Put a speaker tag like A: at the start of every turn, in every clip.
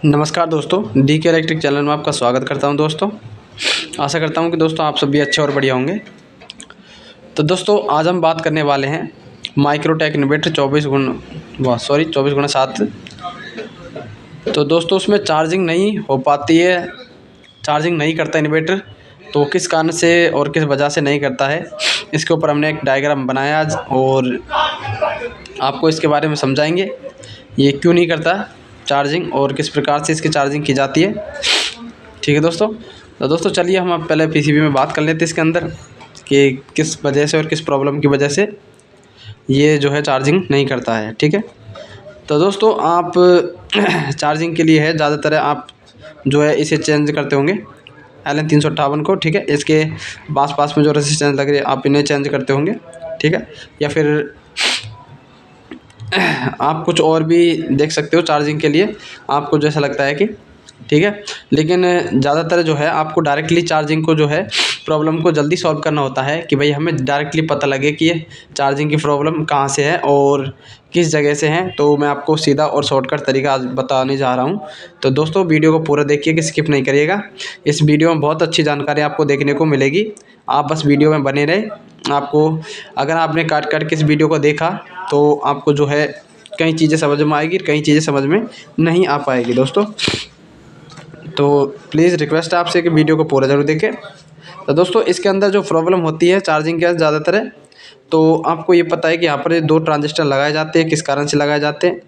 A: नमस्कार दोस्तों, डी के इलेक्ट्रिक चैनल में आपका स्वागत करता हूं। दोस्तों आशा करता हूं कि दोस्तों आप सभी अच्छे और बढ़िया होंगे। तो दोस्तों आज हम बात करने वाले हैं माइक्रोटेक इन्वर्टर 24x7। तो दोस्तों उसमें चार्जिंग नहीं हो पाती है, चार्जिंग नहीं करता इन्वर्टर। तो किस कारण से और किस वजह से नहीं करता है, इसके ऊपर हमने एक डायग्राम बनाया आज और आपको इसके बारे में समझाएंगे ये क्यों नहीं करता चार्जिंग और किस प्रकार से इसकी चार्जिंग की जाती है। ठीक है दोस्तों। तो दोस्तों चलिए हम अब पहले पीसीबी में बात कर लेते हैं इसके अंदर कि किस वजह से और किस प्रॉब्लम की वजह से ये जो है चार्जिंग नहीं करता है। ठीक है। तो दोस्तों आप चार्जिंग के लिए है ज़्यादातर आप जो है इसे चेंज करते होंगे LN358 को। ठीक है। इसके पास में जो रेजिस्टेंस लग रही है आप इन्हें चेंज करते होंगे। ठीक है। या फिर आप कुछ और भी देख सकते हो चार्जिंग के लिए, आपको जैसा लगता है कि ठीक है। लेकिन ज़्यादातर जो है आपको डायरेक्टली चार्जिंग को जो है प्रॉब्लम को जल्दी सॉल्व करना होता है कि भाई हमें डायरेक्टली पता लगे कि ये चार्जिंग की प्रॉब्लम कहाँ से है और किस जगह से है। तो मैं आपको सीधा और शॉर्टकट तरीका आज बताने जा रहा हूँ। तो दोस्तों वीडियो को पूरा देखिए कि स्किप नहीं करिएगा। इस वीडियो में बहुत अच्छी जानकारी आपको देखने को मिलेगी, आप बस वीडियो में बने रहे। आपको अगर आपने काट के इस वीडियो को देखा तो आपको जो है कई चीज़ें समझ में आएगी, कई चीज़ें समझ में नहीं आ पाएगी दोस्तों। तो प्लीज़ रिक्वेस्ट है आपसे कि वीडियो को पूरा ज़रूर देखें। तो दोस्तों इसके अंदर जो प्रॉब्लम होती है चार्जिंग के ज़्यादातर है, तो आपको ये पता है कि यहाँ पर 2 ट्रांजिस्टर लगाए जाते हैं। किस कारण से लगाए जाते हैं,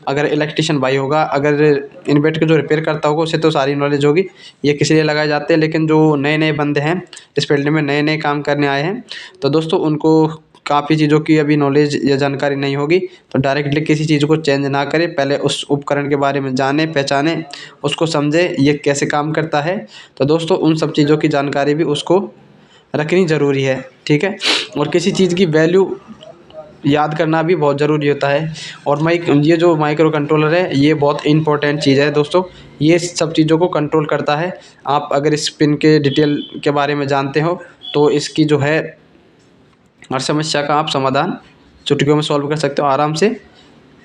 A: अगर इलेक्ट्रिशियन भाई होगा, अगर इन्वर्टर को जो रिपेयर करता होगा उसे तो सारी नॉलेज होगी ये किस लिए लगाए जाते हैं। लेकिन जो नए बंदे हैं इस फील्ड में नए काम करने आए हैं, तो दोस्तों उनको काफ़ी चीज़ों की अभी नॉलेज या जानकारी नहीं होगी। तो डायरेक्टली किसी चीज़ को चेंज ना करें, पहले उस उपकरण के बारे में जाने पहचाने, उसको समझे ये कैसे काम करता है। तो दोस्तों उन सब चीज़ों की जानकारी भी उसको रखनी ज़रूरी है। ठीक है। और किसी चीज़ की वैल्यू याद करना भी बहुत ज़रूरी होता है। और ये जो माइक्रो कंट्रोलर है ये बहुत इंपॉर्टेंट चीज़ है दोस्तों, ये सब चीज़ों को कंट्रोल करता है। आप अगर इस पिन के डिटेल के बारे में जानते हो तो इसकी जो है हर समस्या का आप समाधान चुटकियों में सॉल्व कर सकते हो, आराम से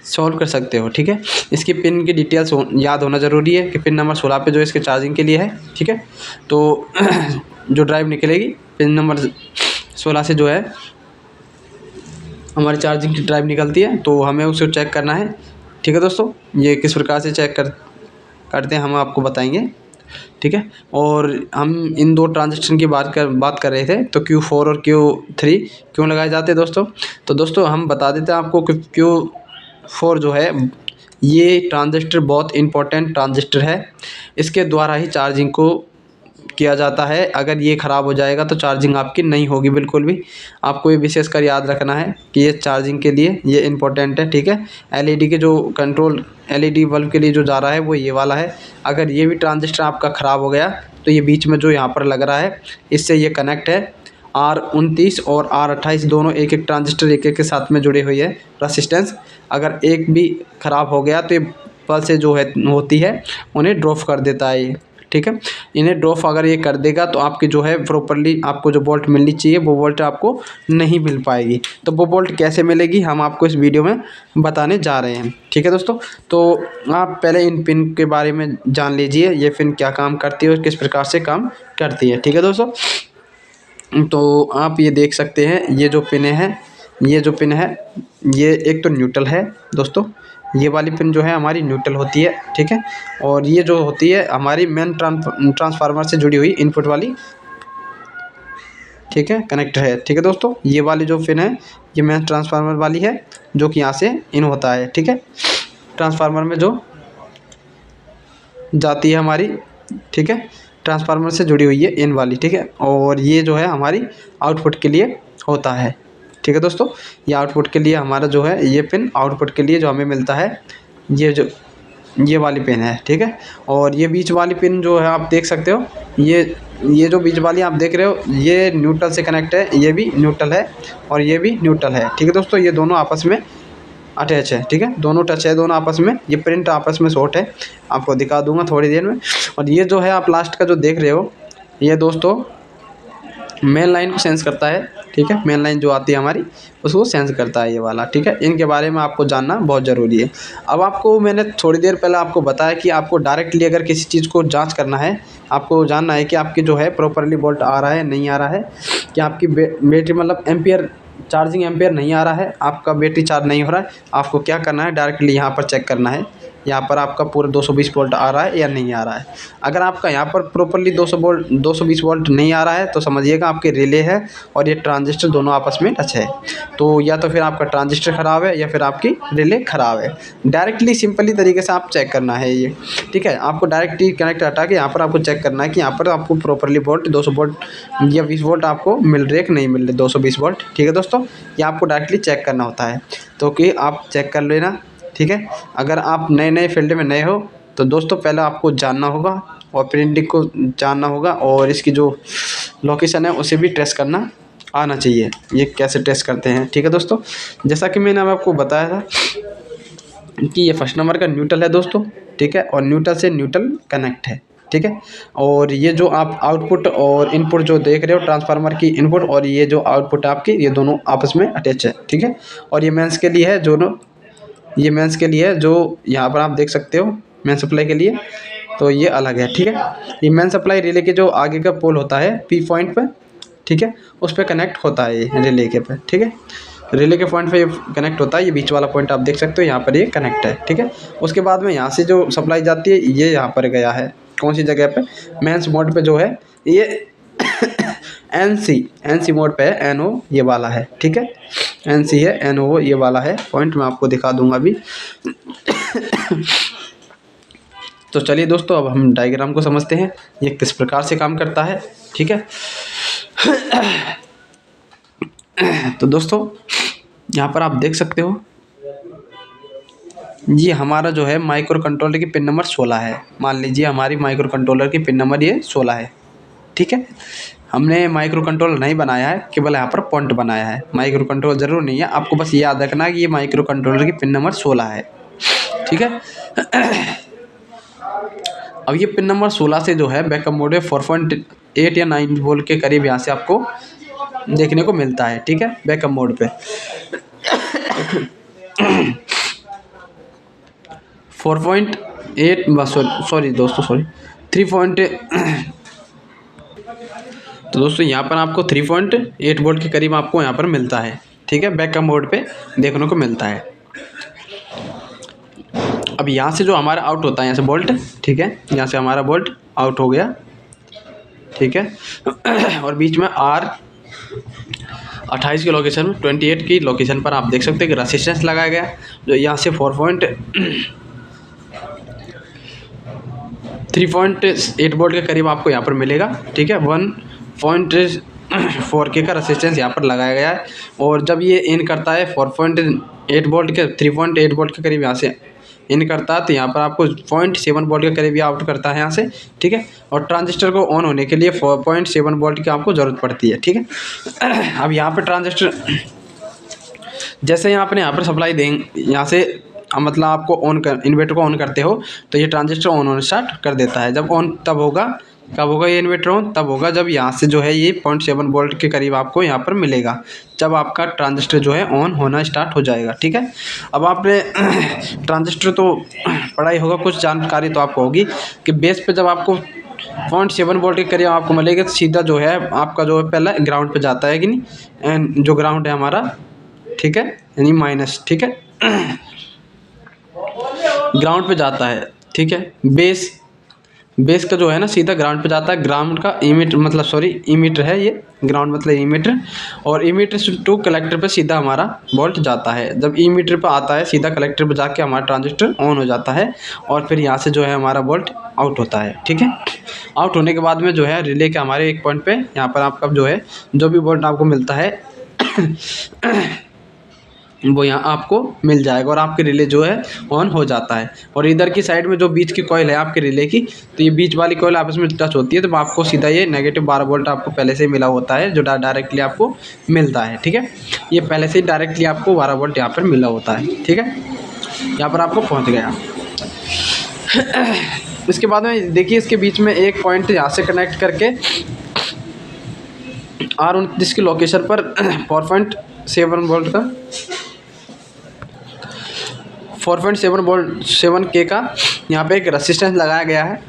A: सॉल्व कर सकते हो। ठीक है। इसकी पिन की डिटेल्स याद होना ज़रूरी है कि पिन नंबर 16 पे जो इसके चार्जिंग के लिए है। ठीक है। तो जो ड्राइव निकलेगी पिन नंबर 16 से जो है हमारी चार्जिंग की ड्राइव निकलती है, तो हमें उसे चेक करना है। ठीक है दोस्तों, ये किस प्रकार से चेक करते हैं हम आपको बताएंगे। ठीक है। और हम इन 2 ट्रांजिस्टर की बात कर रहे थे, तो Q4 और Q3 क्यों लगाए जाते हैं दोस्तों। तो दोस्तों हम बता देते हैं आपको कि Q4 जो है ये ट्रांजिस्टर बहुत इंपॉर्टेंट ट्रांजिस्टर है, इसके द्वारा ही चार्जिंग को किया जाता है। अगर ये ख़राब हो जाएगा तो चार्जिंग आपकी नहीं होगी बिल्कुल भी। आपको ये विशेषकर याद रखना है कि ये चार्जिंग के लिए ये इम्पोर्टेंट है। ठीक है। LED के जो कंट्रोल LED बल्ब के लिए जो जा रहा है वो ये वाला है। अगर ये भी ट्रांजिस्टर आपका ख़राब हो गया तो ये बीच में जो यहाँ पर लग रहा है इससे ये कनेक्ट है। R29 और R28 दोनों एक ट्रांजिस्टर एक के साथ में जुड़े हुई है रसिस्टेंस। अगर एक भी ख़राब हो गया तो ये पल्स जो है होती है उन्हें ड्रॉप कर देता है ये। ठीक है। इन्हें ड्रॉप अगर ये कर देगा तो आपकी जो है प्रॉपर्ली आपको जो वोल्ट मिलनी चाहिए वो वोल्ट आपको नहीं मिल पाएगी। तो वो वोल्ट कैसे मिलेगी हम आपको इस वीडियो में बताने जा रहे हैं। ठीक है दोस्तों। तो आप पहले इन पिन के बारे में जान लीजिए, ये पिन क्या काम करती है और किस प्रकार से काम करती है। ठीक है दोस्तों। तो आप ये देख सकते हैं ये जो पिन है ये एक तो न्यूट्रल है दोस्तों, ये वाली पिन जो है हमारी न्यूट्रल होती है। ठीक है। और ये जो होती है हमारी मेन ट्रांसफार्मर से जुड़ी हुई इनपुट वाली, ठीक है, कनेक्टर है। ठीक है दोस्तों, ये वाली जो पिन है ये मेन ट्रांसफार्मर वाली है जो कि यहाँ से इन होता है। ठीक है। ट्रांसफार्मर में जो जाती है हमारी, ठीक है, ट्रांसफार्मर से जुड़ी हुई है इन वाली। ठीक है। और ये जो है हमारी आउटपुट के लिए होता है। ठीक है दोस्तों, ये आउटपुट के लिए हमारा जो है ये पिन आउटपुट के लिए जो हमें मिलता है ये वाली पिन है। ठीक है। और ये बीच वाली पिन जो है आप देख सकते हो, ये जो बीच वाली आप देख रहे हो ये न्यूट्रल से कनेक्ट है, ये भी न्यूट्रल है और ये भी न्यूट्रल है। ठीक है दोस्तों, ये दोनों आपस में अटैच है। ठीक है, दोनों टच है, दोनों आपस में, ये प्रिंट आपस में शॉर्ट है, आपको दिखा दूंगा थोड़ी देर में। और ये जो है आप लास्ट का जो देख रहे हो ये दोस्तों मेन लाइन को सेंस करता है। ठीक ठीक है। मेन लाइन जो आती है हमारी उसको सेंस करता है ये वाला, ठीक है। इनके बारे में आपको जानना बहुत ज़रूरी है। अब आपको मैंने थोड़ी देर पहले आपको बताया कि आपको डायरेक्टली अगर किसी चीज़ को जांच करना है, आपको जानना है कि आपकी जो है प्रॉपरली वोल्ट आ रहा है नहीं आ रहा है, कि आपकी बैटरी मतलब एम्पियर चार्जिंग एम्पियर नहीं आ रहा है, आपका बैटरी चार्ज नहीं हो रहा है, आपको क्या करना है, डायरेक्टली यहाँ पर चेक करना है यहाँ पर आपका पूरा 220 वोल्ट आ रहा है या नहीं आ रहा है। अगर आपका यहाँ पर प्रॉपरली 220 वोल्ट नहीं आ रहा है तो समझिएगा आपके रिले है और ये ट्रांजिस्टर दोनों आपस में टच है। तो या तो फिर आपका ट्रांजिस्टर ख़राब है या फिर आपकी रिले ख़राब है। डायरेक्टली सिंपली तरीके से आप चेक करना है ये, ठीक है। आपको डायरेक्टली कनेक्ट हटा के यहाँ पर आपको चेक करना है कि यहाँ पर आपको प्रॉपरली वोल्ट 200 वोल्ट या 20 वोल्ट आपको मिल रहे कि नहीं मिल रहे, 220 वोल्ट, ठीक है दोस्तों। ये आपको डायरेक्टली चेक करना होता है, तो कि आप चेक कर लेना, ठीक है। अगर आप नए फील्ड में नए हो तो दोस्तों पहले आपको जानना होगा और प्रिंटिंग को जानना होगा और इसकी जो लोकेशन है उसे भी ट्रेस करना आना चाहिए, ये कैसे टेस्ट करते हैं, ठीक है दोस्तों। जैसा कि मैंने आपको बताया था कि ये फर्स्ट नंबर का न्यूट्रल है दोस्तों, ठीक है, और न्यूट्रल से न्यूट्रल कनेक्ट है, ठीक है। और ये जो आप आउटपुट और इनपुट जो देख रहे हो ट्रांसफार्मर की इनपुट और ये जो आउटपुट आपकी, ये दोनों आपस में अटैच है, ठीक है। और ये मेंस के लिए है, दोनों ये मेंस के लिए है, जो यहाँ पर आप देख सकते हो मेन सप्लाई के लिए, तो ये अलग है, ठीक है। ये मेन सप्लाई रिले के जो आगे का पोल होता है पी पॉइंट पे, ठीक है, उस पर कनेक्ट होता है ये रिले के पे, ठीक है। रिले के पॉइंट पे ये कनेक्ट होता है, ये बीच वाला पॉइंट आप देख सकते हो यहाँ पर ये कनेक्ट है, ठीक है। उसके बाद में यहाँ से जो सप्लाई जाती है ये यहाँ पर गया है, कौन सी जगह पे, मेंस मोड पे जो है ये एनसी मोड पे है, NO ये वाला है, ठीक है। NC है, NO ये वाला है पॉइंट, मैं आपको दिखा दूंगा अभी। तो चलिए दोस्तों अब हम डायग्राम को समझते हैं ये किस प्रकार से काम करता है, ठीक है। तो दोस्तों यहाँ पर आप देख सकते हो ये हमारा जो है माइक्रो कंट्रोलर की पिन नंबर 16 है। मान लीजिए हमारी माइक्रो कंट्रोलर की पिन नंबर ये 16 है, ठीक है। हमने माइक्रो कंट्रोलर नहीं बनाया है, केवल यहाँ पर पॉइंट बनाया है। माइक्रो कंट्रोलर ज़रूर नहीं है, आपको बस ये याद रखना है कि ये माइक्रो कंट्रोलर की पिन नंबर 16 है, ठीक है। अब ये पिन नंबर 16 से जो है बैकअप मोड है 4.8 या 9 वोल्ट के करीब यहाँ से आपको देखने को मिलता है, ठीक है, बैकअप मोड पे। 4.8 सॉरी दोस्तों, सॉरी 3. तो दोस्तों यहाँ पर आपको 3.8 वोल्ट के करीब आपको यहाँ पर मिलता है, ठीक है, बैकअप मोड पे देखने को मिलता है। अब यहाँ से जो हमारा आउट होता है यहाँ से वोल्ट, ठीक है, यहाँ से हमारा वोल्ट आउट हो गया, ठीक है। और बीच में R28 की लोकेशन में 28 की लोकेशन पर आप देख सकते हैं कि रेसिस्टेंस लगाया गया, जो यहाँ से 3.8 वोल्ट के करीब आपको यहाँ पर मिलेगा, ठीक है। 1.4K का रेसिस्टेंस यहाँ पर लगाया गया है। और जब ये इन करता है 4.8 वोल्ट के 3.8 वोल्ट के करीब यहाँ से इन करता है, तो यहाँ पर आपको 0.7 वोल्ट के करीब ये आउट करता है यहाँ से, ठीक है। और ट्रांजिस्टर को ऑन होने के लिए 4.7 वोल्ट की आपको ज़रूरत पड़ती है, ठीक है। अब यहाँ पर ट्रांजिस्टर जैसे यहाँ पर सप्लाई देंगे यहाँ से, मतलब आपको ऑन कर इन्वर्टर को ऑन करते हो तो ये ट्रांजिस्टर ऑन होना स्टार्ट कर देता है। जब ऑन तब होगा, कब होगा ये इन्वर्टर ऑन, तब होगा जब यहाँ से जो है ये 0.7 वोल्ट के करीब आपको यहाँ पर मिलेगा, जब आपका ट्रांजिस्टर जो है ऑन होना स्टार्ट हो जाएगा, ठीक है। अब आपने ट्रांजिस्टर तो पढ़ा ही होगा, कुछ जानकारी तो आपको होगी कि बेस पे जब आपको 0.7 वोल्ट के करीब आपको मिलेगा तो सीधा जो है आपका जो है पहला ग्राउंड पे जाता है कि नहीं, एंड जो ग्राउंड है हमारा, ठीक है, यानी माइनस, ठीक है, ग्राउंड पे जाता है, ठीक है। बेस का जो है ना सीधा ग्राउंड पे जाता है। ग्राउंड का इमीटर है ये, ग्राउंड मतलब इमीटर, और इमीटर टू कलेक्टर पे सीधा हमारा वोल्ट जाता है। जब इमीटर पे आता है सीधा कलेक्टर पे जाके हमारा ट्रांजिस्टर ऑन हो जाता है और फिर यहाँ से जो है हमारा वोल्ट आउट होता है, ठीक है। आउट होने के बाद में जो है रिले के हमारे एक पॉइंट पे यहाँ पर आपका जो है जो भी वोल्ट आपको मिलता है वो यहाँ आपको मिल जाएगा और आपके रिले जो है ऑन हो जाता है। और इधर की साइड में जो बीच की कॉइल है आपके रिले की, तो ये बीच वाली कॉइल आपस में टच होती है, तो आपको सीधा ये नेगेटिव 12 वोल्ट आपको पहले से ही मिला होता है, जो डायरेक्टली आपको मिलता है, ठीक है। ये पहले से ही डायरेक्टली आपको 12 वोल्ट यहाँ पर मिला होता है, ठीक है। यहाँ पर आपको पहुँच गया। इसके बाद में देखिए इसके बीच में एक पॉइंट यहाँ से कनेक्ट करके R29 की लोकेशन पर 4.7 वोल्ट का 4.7 के का यहाँ पे एक रेसिस्टेंस लगाया गया है,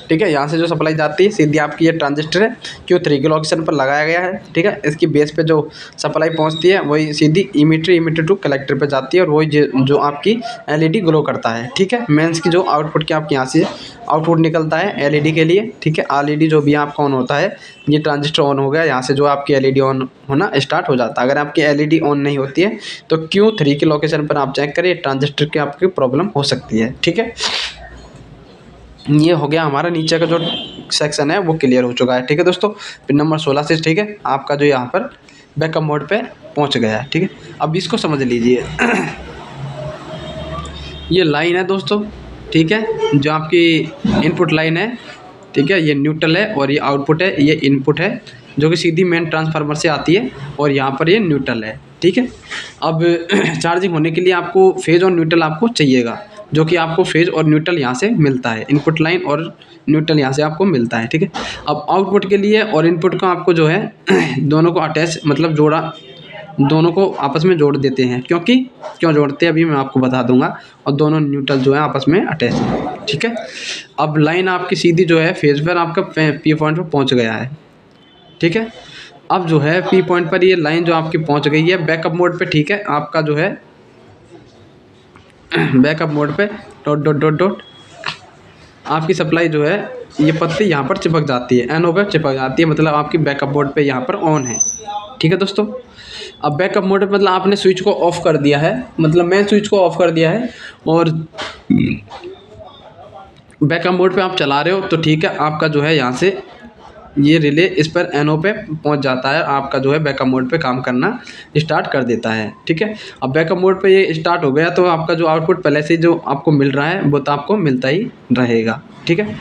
A: ठीक है। यहाँ से जो सप्लाई जाती है सीधी आपकी ये ट्रांजिस्टर है Q3 के लोकेशन पर लगाया गया है, ठीक है। इसकी बेस पे जो सप्लाई पहुँचती है वही सीधी इमीटर टू कलेक्टर पे जाती है और वही जो आपकी LED ग्लो करता है, ठीक है। मेंस की जो आउटपुट की आपके यहाँ से आउटपुट निकलता है LED के लिए, ठीक है। LED जो भी आपका ऑन होता है, ये ट्रांजिस्टर ऑन हो गया, यहाँ से जो आपकी LED ऑन होना स्टार्ट हो जाता है। अगर आपकी LED ऑन नहीं होती है तो Q3 के लोकेशन पर आप चेक करिए, ट्रांजिस्टर की आपकी प्रॉब्लम हो सकती है, ठीक है। ये हो गया हमारा नीचे का जो सेक्शन है वो क्लियर हो चुका है, ठीक है दोस्तों। पिन नंबर 16 से, ठीक है, आपका जो यहाँ पर बैकअप मोड पे पहुँच गया है, ठीक है। अब इसको समझ लीजिए ये लाइन है दोस्तों, ठीक है, जो आपकी इनपुट लाइन है, ठीक है। ये न्यूट्रल है और ये आउटपुट है, ये इनपुट है जो कि सीधी मेन ट्रांसफार्मर से आती है और यहाँ पर ये न्यूट्रल है, ठीक है। अब चार्जिंग होने के लिए आपको फेज और न्यूट्रल आपको चाहिएगा, जो कि आपको फेज और न्यूट्रल यहाँ से मिलता है, इनपुट लाइन और न्यूट्रल यहाँ से आपको मिलता है, ठीक है। अब आउटपुट के लिए और इनपुट को आपको जो है दोनों को अटैच मतलब जोड़ा, दोनों को आपस में जोड़ देते हैं, क्योंकि क्यों जोड़ते हैं अभी मैं आपको बता दूंगा। और दोनों न्यूट्रल जो है आपस में अटैच है, ठीक है। अब लाइन आपकी सीधी जो है फेज पर आपका P पॉइंट पर पहुँच गया है, ठीक है। अब जो है P पॉइंट पर ये लाइन जो आपकी पहुँच गई है बैकअप मोड पे, ठीक है। आपका जो है बैकअप मोड पे डॉट डॉट डॉट डॉट आपकी सप्लाई जो है ये पत्ती यहाँ पर चिपक जाती है, NO पे चिपक जाती है, मतलब आपकी बैकअप मोड पे यहाँ पर ऑन है, ठीक है दोस्तों। अब बैकअप मोड पे मतलब आपने स्विच को ऑफ कर दिया है, मतलब मेन स्विच को ऑफ कर दिया है और बैकअप मोड पे आप चला रहे हो तो ठीक है, आपका जो है यहाँ से ये रिले इस पर NO पे पहुंच जाता है, आपका जो है बैकअप मोड पे काम करना स्टार्ट कर देता है, ठीक है। अब बैकअप मोड पे ये स्टार्ट हो गया तो आपका जो आउटपुट पहले से जो आपको मिल रहा है वो तो आपको मिलता ही रहेगा, ठीक है।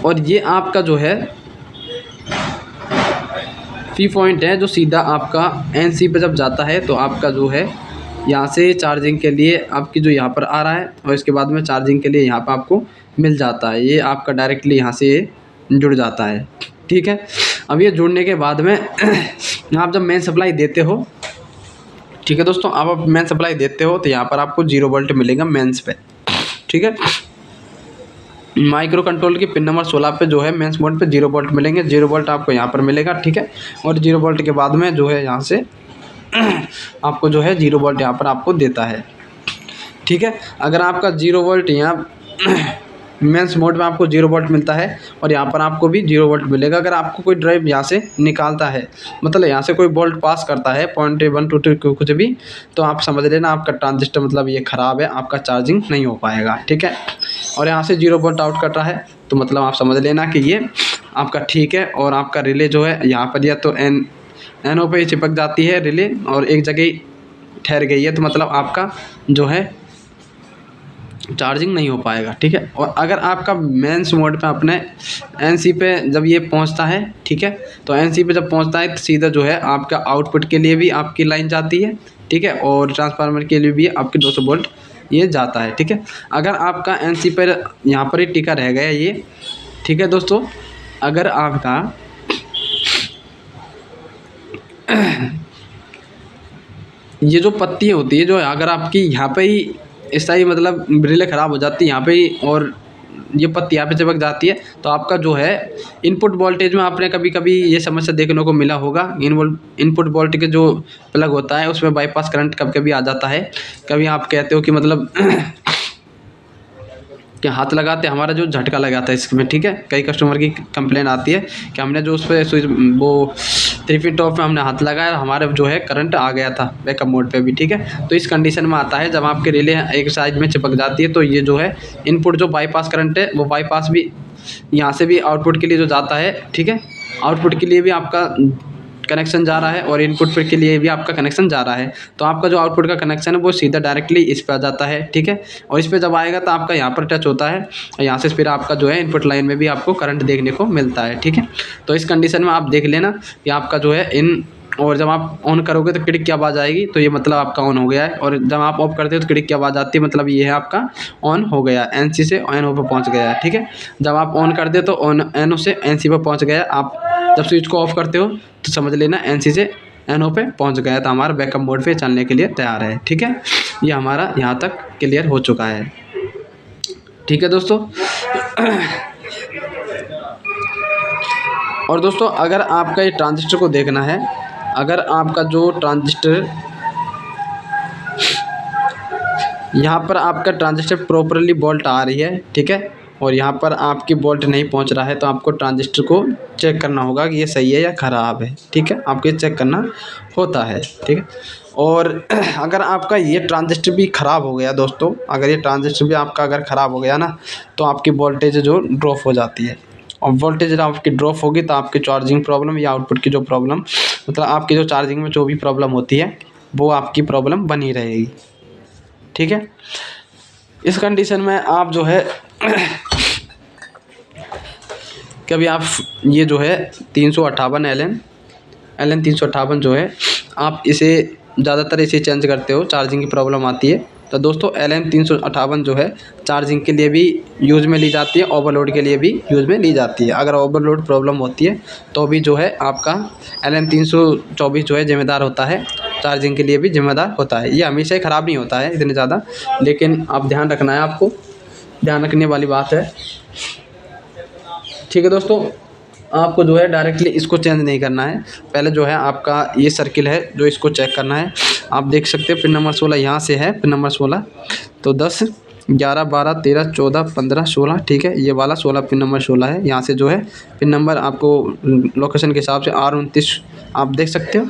A: और ये आपका जो है P पॉइंट है जो सीधा आपका NC पे जब जाता है तो आपका जो है यहाँ से चार्जिंग के लिए आपकी जो यहाँ पर आ रहा है और इसके बाद में चार्जिंग के लिए यहाँ पर आपको मिल जाता है, ये आपका डायरेक्टली यहाँ से जुड़ जाता है, ठीक है। अब ये जुड़ने के बाद में आप जब मेन सप्लाई देते हो, ठीक है दोस्तों, आप मेन सप्लाई देते हो तो यहाँ पर आपको 0 वोल्ट मिलेगा मेंस पे, ठीक है। माइक्रो कंट्रोल की पिन नंबर 16 पे जो है मेंस मोड पे 0 वोल्ट मिलेंगे, 0 वोल्ट आपको यहाँ पर मिलेगा, ठीक है। और 0 वोल्ट के बाद में जो है यहाँ से आपको जो है 0 वोल्ट यहाँ पर आपको देता है, ठीक है। अगर आपका 0 वोल्ट यहाँ मेंस मोड में आपको 0 वोल्ट मिलता है और यहाँ पर आपको भी 0 वोल्ट मिलेगा। अगर आपको कोई ड्राइव यहाँ से निकालता है, मतलब यहाँ से कोई वोल्ट पास करता है 0.1 2 कुछ भी, तो आप समझ लेना आपका ट्रांजिस्टर मतलब ये ख़राब है, आपका चार्जिंग नहीं हो पाएगा, ठीक है। और यहाँ से 0 वोल्ट आउट कर रहा है तो मतलब आप समझ लेना कि ये आपका ठीक है। और आपका रिले जो है यहाँ पर या तो NO पे चिपक जाती है रिले और एक जगह ठहर गई है, तो मतलब आपका जो है चार्जिंग नहीं हो पाएगा, ठीक है। और अगर आपका मेंस मोड पे अपने NC पे जब ये पहुंचता है, ठीक है, तो NC पे जब पहुंचता है तो सीधा जो है आपका आउटपुट के लिए भी आपकी लाइन जाती है, ठीक है, और ट्रांसफार्मर के लिए भी आपकी 200 वोल्ट ये जाता है, ठीक है। अगर आपका NC पर यहाँ पर ही टिका रह गया ये, ठीक है दोस्तों, अगर आपका ये जो पत्ती होती है जो अगर आपकी यहाँ पे ही इस तरह मतलब रिले ख़राब हो जाती है यहाँ पे ही और ये पत्ती यहाँ पे चिपक जाती है, तो आपका जो है इनपुट वोल्टेज में आपने कभी कभी ये समस्या देखने को मिला होगा। इनपुट वोल्टेज के जो प्लग होता है उसमें बाईपास करंट कभी कभी आ जाता है। कभी आप कहते हो कि मतलब कि हाथ लगाते हमारा जो झटका लगाता है इसमें, ठीक है। कई कस्टमर की कंप्लेन आती है कि हमने जो उस पर स्विच वो 3 फीट टॉप में हमने हाथ लगाया, हमारे जो है करंट आ गया था बैकअप मोड पे भी, ठीक है। तो इस कंडीशन में आता है जब आपके रिले एक साइड में चिपक जाती है तो ये जो है इनपुट जो बाईपास करंट है वो बाईपास भी यहाँ से भी आउटपुट के लिए जो जाता है, ठीक है, आउटपुट के लिए भी आपका कनेक्शन जा रहा है और इनपुट पर के लिए भी आपका कनेक्शन जा रहा है। तो आपका जो आउटपुट का कनेक्शन है वो सीधा डायरेक्टली इस पर आ जाता है, ठीक है। और इस पर जब आएगा तो आपका यहाँ पर टच होता है और यहाँ से फिर आपका जो है इनपुट लाइन में भी आपको करंट देखने को मिलता है, ठीक है। तो इस कंडीशन में आप देख लेना कि आपका जो है इन और जब आप ऑन करोगे तो क्लिक की आवाज़ आएगी, तो ये मतलब आपका ऑन हो गया है। और जब आप ऑफ करते हो तो क्लिक की आवाज़ आती है, मतलब ये है आपका ऑन हो गया, NC से NO पे पहुंच गया है। ठीक है, जब आप ऑन कर दे तो NO से NC पे पहुंच गया। आप जब स्विच को ऑफ करते हो तो समझ लेना NC से NO पे पहुंच गया, तो हमारा बैकअप मोड पे चलने के लिए तैयार है। ठीक है, ये हमारा यहाँ तक क्लियर हो चुका है। ठीक है दोस्तों। और दोस्तों अगर आपका ये ट्रांजिस्टर को देखना है, अगर आपका जो ट्रांजिस्टर यहाँ पर आपका ट्रांजिस्टर प्रॉपरली वोल्ट आ रही है, ठीक है, और यहाँ पर आपकी वोल्ट नहीं पहुँच रहा है, तो आपको ट्रांजिस्टर को चेक करना होगा कि ये सही है या ख़राब है। ठीक है, आपको ये चेक करना होता है। ठीक है, और अगर आपका ये ट्रांजिस्टर भी ख़राब हो गया दोस्तों, अगर ये ट्रांजिस्टर भी आपका अगर ख़राब हो गया ना, तो आपकी वोल्टेज जो ड्रॉप हो जाती है। और वोल्टेज आपकी ड्रॉप होगी तो आपकी चार्जिंग प्रॉब्लम या आउटपुट की जो प्रॉब्लम, मतलब आपकी जो चार्जिंग में जो भी प्रॉब्लम होती है वो आपकी प्रॉब्लम बनी रहेगी। ठीक है, इस कंडीशन में आप जो है कभी आप ये जो है 358 LN 358 जो है, आप इसे ज़्यादातर इसे चेंज करते हो, चार्जिंग की प्रॉब्लम आती है तो दोस्तों LN 358 जो है चार्जिंग के लिए भी यूज़ में ली जाती है, ओवरलोड के लिए भी यूज़ में ली जाती है। अगर ओवरलोड प्रॉब्लम होती है तो भी जो है आपका LN 324 जो है जिम्मेदार होता है, चार्जिंग के लिए भी जिम्मेदार होता है। ये हमेशा ही ख़राब नहीं होता है इतने ज़्यादा, लेकिन आप ध्यान रखना है, आपको ध्यान रखने वाली बात है। ठीक है दोस्तों, आपको जो है डायरेक्टली इसको चेंज नहीं करना है। पहले जो है आपका ये सर्किल है जो इसको चेक करना है। आप देख सकते हैं पिन नंबर 16 यहाँ से है, पिन नंबर 16, तो 10 11 12 13 14 15 16, ठीक है, ये वाला 16 पिन नंबर 16 है। यहाँ से जो है पिन नंबर आपको लोकेशन के हिसाब से R29 आप देख सकते हो।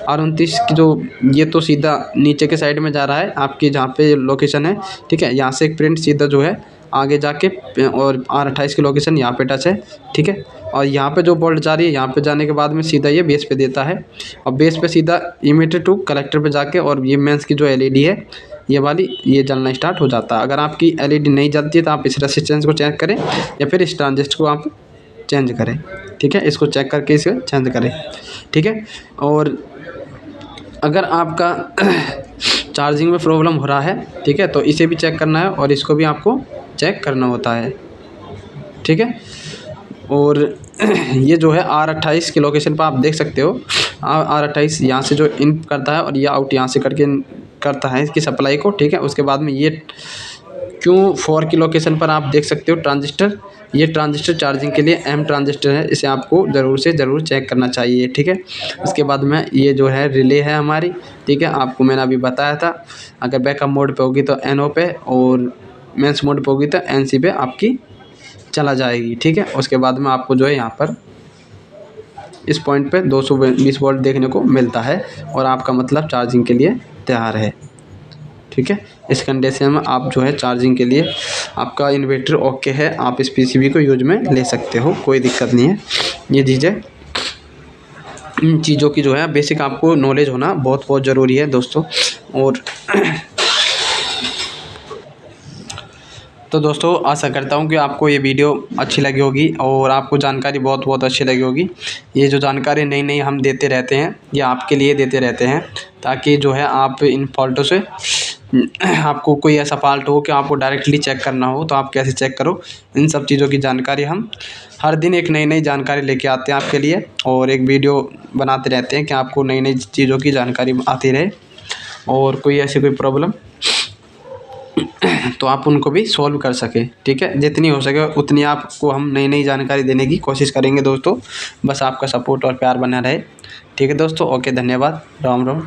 A: R29 की जो ये तो सीधा नीचे के साइड में जा रहा है आपकी जहाँ पे लोकेशन है। ठीक है, यहाँ से एक प्रिंट सीधा जो है आगे जाके, और R28 की लोकेशन यहाँ पे टच है। ठीक है, और यहाँ पे जो बोल्ट जा रही है, यहाँ पे जाने के बाद में सीधा ये बेस पे देता है, और बेस पे सीधा इमीटर टू कलेक्टर पे जाके, और ये मेंस की जो LED है ये वाली, ये जलना स्टार्ट हो जाता है। अगर आपकी LED नहीं जलती है तो आप इस रेसिस्टेंस को चेक करें या फिर इस ट्रांजिस्टर को आप चेंज करें। ठीक है, इसको चेक करके इसे चेंज करें। ठीक है, और अगर आपका चार्जिंग में प्रॉब्लम हो रहा है, ठीक है, तो इसे भी चेक करना है और इसको भी आपको चेक करना होता है। ठीक है, और ये जो है R28 की लोकेशन पर आप देख सकते हो, R28 यहाँ से जो इन करता है और ये आउट यहाँ से करके करता है इसकी सप्लाई को। ठीक है, उसके बाद में ये Q4 की लोकेशन पर आप देख सकते हो ट्रांजिस्टर, ये ट्रांजिस्टर चार्जिंग के लिए M ट्रांजिस्टर है, इसे आपको ज़रूर से ज़रूर चेक करना चाहिए। ठीक है, उसके बाद में ये जो है रिले है हमारी। ठीक है, आपको मैंने अभी बताया था, अगर बैकअप मोड पे होगी तो NO पे, और मेंस मोड पे होगी तो NC पे आपकी चला जाएगी। ठीक है, उसके बाद में आपको जो है यहाँ पर इस पॉइंट पे 220 वोल्ट देखने को मिलता है, और आपका मतलब चार्जिंग के लिए तैयार है। ठीक है, इस कंडीशन में आप जो है चार्जिंग के लिए आपका इन्वर्टर ओके है, आप इस PCB को यूज में ले सकते हो, कोई दिक्कत नहीं है। ये चीज़ें, इन चीज़ों की जो है बेसिक आपको नॉलेज होना बहुत बहुत ज़रूरी है दोस्तों। और तो दोस्तों आशा करता हूँ कि आपको ये वीडियो अच्छी लगी होगी और आपको जानकारी बहुत बहुत अच्छी लगी होगी। ये जो जानकारी नई नई हम देते रहते हैं, ये आपके लिए देते रहते हैं, ताकि जो है आप इन फॉल्टों से, आपको कोई ऐसा फॉल्ट हो कि आपको डायरेक्टली चेक करना हो तो आप कैसे चेक करो, इन सब चीज़ों की जानकारी हम हर दिन एक नई नई जानकारी लेके आते हैं आपके लिए, और एक वीडियो बनाते रहते हैं कि आपको नई नई चीज़ों की जानकारी आती रहे, और कोई ऐसी कोई प्रॉब्लम तो आप उनको भी सॉल्व कर सकें। ठीक है, जितनी हो सके उतनी आपको हम नई नई जानकारी देने की कोशिश करेंगे दोस्तों। बस आपका सपोर्ट और प्यार बना रहे। ठीक है दोस्तों, ओके, धन्यवाद, राम राम।